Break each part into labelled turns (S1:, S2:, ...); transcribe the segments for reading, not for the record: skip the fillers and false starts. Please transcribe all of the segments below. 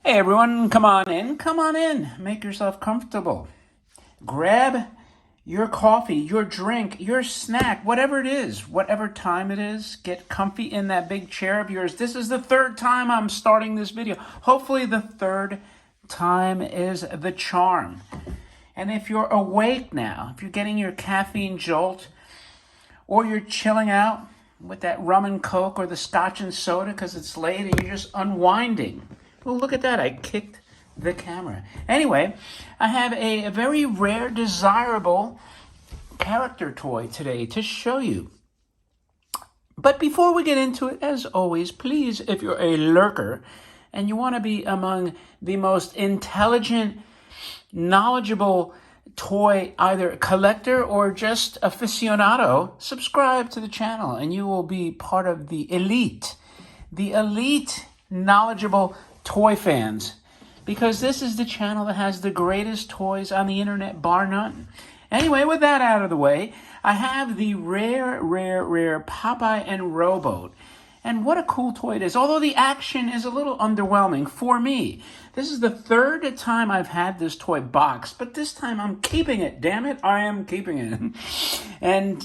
S1: Hey everyone, come on in, make yourself comfortable. Grab your coffee, your drink, your snack, whatever it is, whatever time it is, get comfy in that big chair of yours. This is the third time I'm starting this video. Hopefully the third time is the charm. And if you're awake now, if you're getting your caffeine jolt, or you're chilling out with that rum and coke or the scotch and soda because it's late and you're just unwinding. Well, look at that. I kicked the camera. Anyway, I have a very rare, desirable character toy today to show you. But before we get into it, as always, please, if you're a lurker and you want to be among the most intelligent, knowledgeable toy either collector or just aficionado, subscribe to the channel and you will be part of the elite knowledgeable toy fans, because this is the channel that has the greatest toys on the internet, bar none. Anyway, with that out of the way, I have the rare Popeye and Rowboat. And what a cool toy it is, although the action is a little underwhelming for me. This is the third time I've had this toy boxed, but this time I'm keeping it. Damn it, I am keeping it. And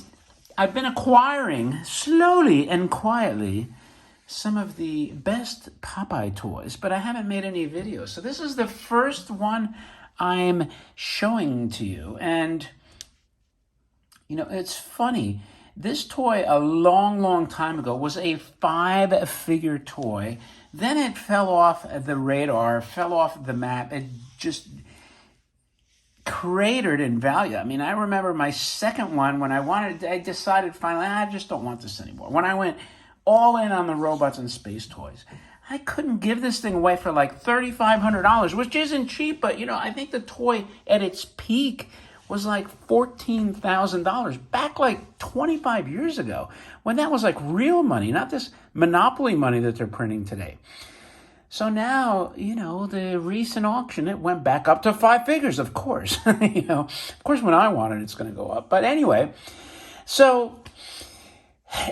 S1: I've been acquiring, slowly and quietly, some of the best Popeye toys, but I haven't made any videos. So this is the first one I'm showing to you. And, you know, it's funny. This toy a long time ago was a 5-figure toy. Then it fell off the radar, fell off the map. It just cratered in value. I mean, I remember my second one when I decided finally, I just don't want this anymore. When I went all in on the robots and space toys, I couldn't give this thing away for like $3,500, which isn't cheap, but you know, I think the toy at its peak was like $14,000 back like 25 years ago, when that was like real money, not this monopoly money that they're printing today. So now, you know, the recent auction, it went back up to 5 figures, of course. You know, of course, when I want it, it's going to go up. But anyway, so,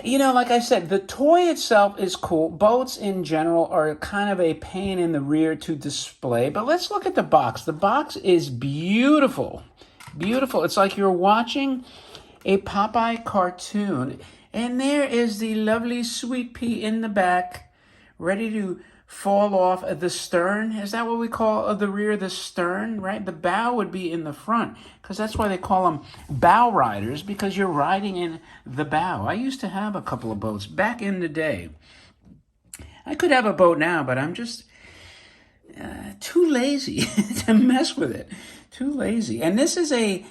S1: you know, like I said, the toy itself is cool. Boats in general are kind of a pain in the rear to display. But let's look at the box. The box is beautiful. Beautiful. It's like you're watching a Popeye cartoon. And there is the lovely Sweet Pea in the back, ready to fall off at the stern. Is that what we call the rear, the stern, right? The bow would be in the front, because that's why they call them bow riders, because you're riding in the bow. I used to have a couple of boats back in the day. I could have a boat now, but I'm just too lazy to mess with it. Too lazy. And this is a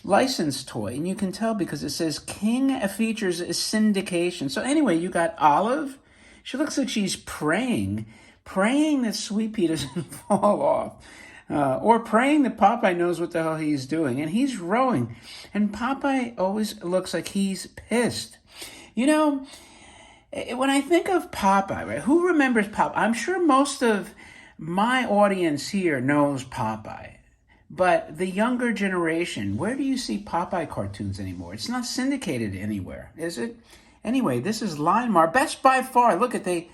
S1: licensed toy, and you can tell because it says King Features Syndication. So anyway, you got Olive. She looks like she's praying that Sweet Pea doesn't fall off. Or praying that Popeye knows what the hell he's doing. And he's rowing. And Popeye always looks like he's pissed. You know, when I think of Popeye, right, who remembers Popeye? I'm sure most of my audience here knows Popeye. But the younger generation, where do you see Popeye cartoons anymore? It's not syndicated anywhere, is it? Anyway, this is Linemar. Best by far. Look at they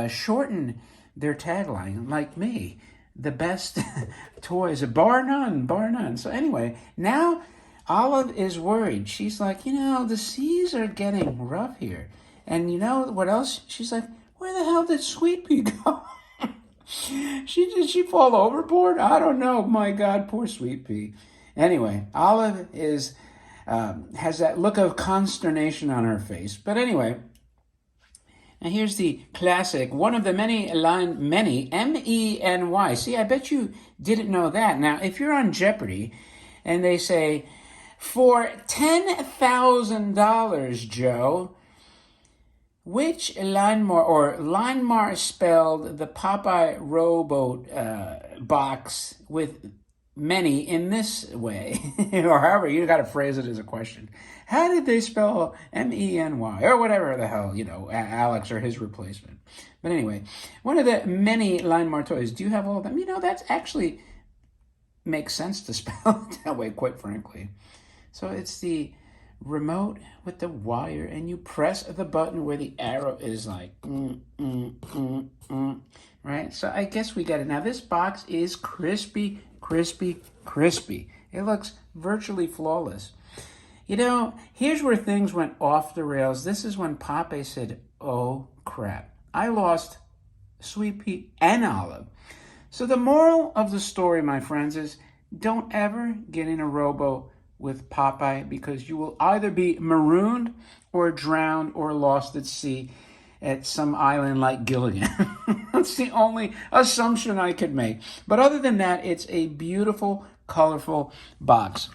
S1: shorten their tagline, like me. The best toys, bar none, bar none. So anyway, now Olive is worried. She's like, you know, the seas are getting rough here. And you know what else? She's like, where the hell did Sweet Pea go? Did she fall overboard? I don't know. My God, poor Sweet Pea. Anyway, Olive is has that look of consternation on her face. But anyway, and here's the classic, one of the many, M-E-N-Y. See, I bet you didn't know that. Now, if you're on Jeopardy and they say, for $10,000, Joe, which Linemar, or Linemar spelled the Popeye Rowboat box with many in this way, or however, you got to phrase it as a question. How did they spell M-E-N-Y, or whatever the hell, you know, Alex or his replacement? But anyway, one of the many Linemar toys. Do you have all of them? You know, that's actually makes sense to spell it that way, quite frankly. So it's the remote with the wire, and you press the button where the arrow is like, right? right, so I guess we got it. Now, this box is crispy, crispy, crispy. It looks virtually flawless. You know, here's where things went off the rails. This is when Popeye said, oh, crap. I lost Sweet Pea and Olive. So the moral of the story, my friends, is don't ever get in a rowboat with Popeye, because you will either be marooned or drowned or lost at sea at some island like Gilligan. That's the only assumption I could make. But other than that, it's a beautiful, colorful box.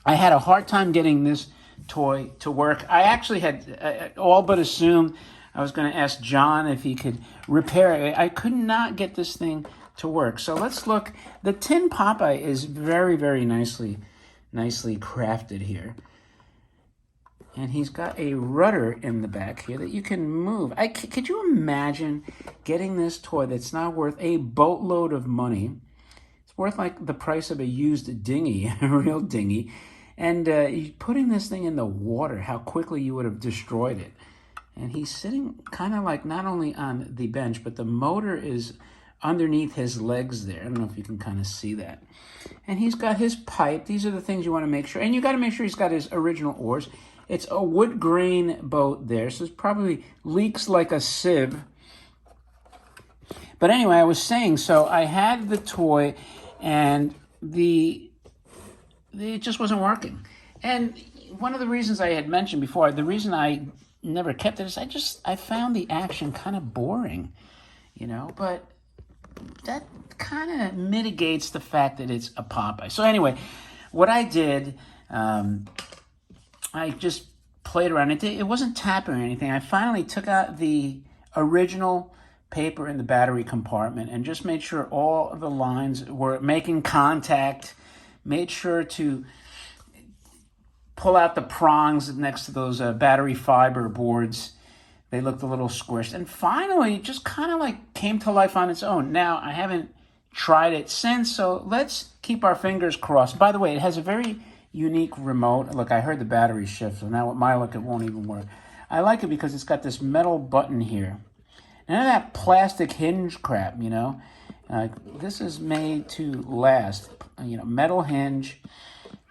S1: I had a hard time getting this toy to work. I actually had all but assumed I was going to ask John if he could repair it. I could not get this thing to work. So let's look. The tin Popeye is very, very nicely crafted here. And he's got a rudder in the back here that you can move. Could you imagine getting this toy that's now worth a boatload of money? It's worth like the price of a used dinghy, a real dinghy. And putting this thing in the water, how quickly you would have destroyed it. And he's sitting kind of like not only on the bench, but the motor is underneath his legs there. I don't know if you can kind of see that. And he's got his pipe. These are the things you want to make sure. And you got to make sure he's got his original oars. It's a wood grain boat there, so it probably leaks like a sieve. But anyway, I was saying, so I had the toy, and it just wasn't working. And one of the reasons I had mentioned before, the reason I never kept it is I found the action kind of boring, you know, but that kind of mitigates the fact that it's a Popeye. So anyway, what I did, I just played around. It wasn't tapping or anything. I finally took out the original paper in the battery compartment and just made sure all of the lines were making contact, made sure to pull out the prongs next to those battery fiber boards. They looked a little squished. And finally, it just kind of like came to life on its own. Now, I haven't tried it since, so let's keep our fingers crossed. By the way, it has a very unique remote. Look, I heard the battery shift, so now with my luck, it won't even work. I like it because it's got this metal button here. None of that plastic hinge crap, you know. This is made to last. You know, metal hinge.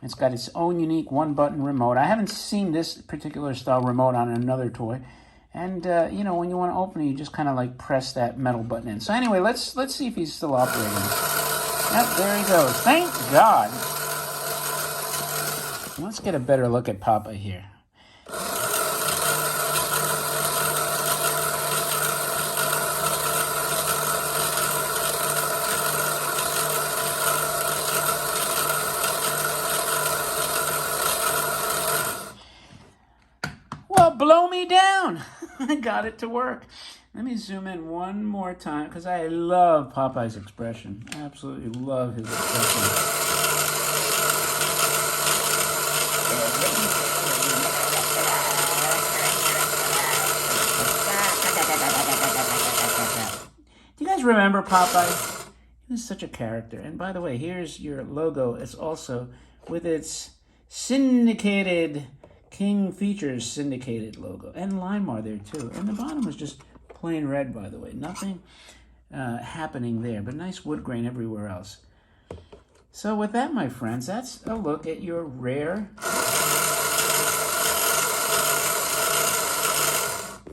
S1: It's got its own unique one-button remote. I haven't seen this particular style remote on another toy. And, you know, when you want to open it, you just kind of like press that metal button in. So anyway, let's see if he's still operating. Yep, there he goes. Thank God. Let's get a better look at Popeye here. Well, blow me down. I got it to work. Let me zoom in one more time because I love Popeye's expression. I absolutely love his expression. Do you guys remember Popeye? He was such a character. And by the way, here's your logo. It's also with its syndicated King Features syndicated logo. And Linemar there too. And the bottom is just plain red, by the way. Nothing happening there, but nice wood grain everywhere else. So with that, my friends, that's a look at your rare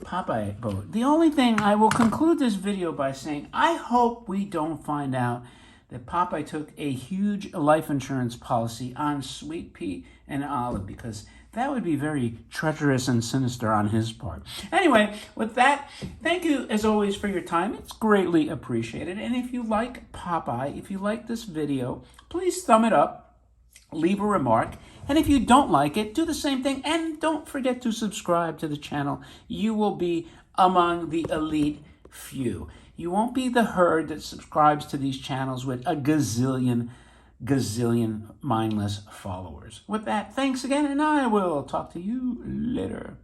S1: Popeye boat. The only thing, I will conclude this video by saying, I hope we don't find out that Popeye took a huge life insurance policy on Sweet Pea and Olive, because that would be very treacherous and sinister on his part. Anyway, with that, thank you as always for your time. It's greatly appreciated. And if you like Popeye, if you like this video, please thumb it up, leave a remark. And if you don't like it, do the same thing. And don't forget to subscribe to the channel. You will be among the elite few. You won't be the herd that subscribes to these channels with a gazillion mindless followers. With that, thanks again, and I will talk to you later.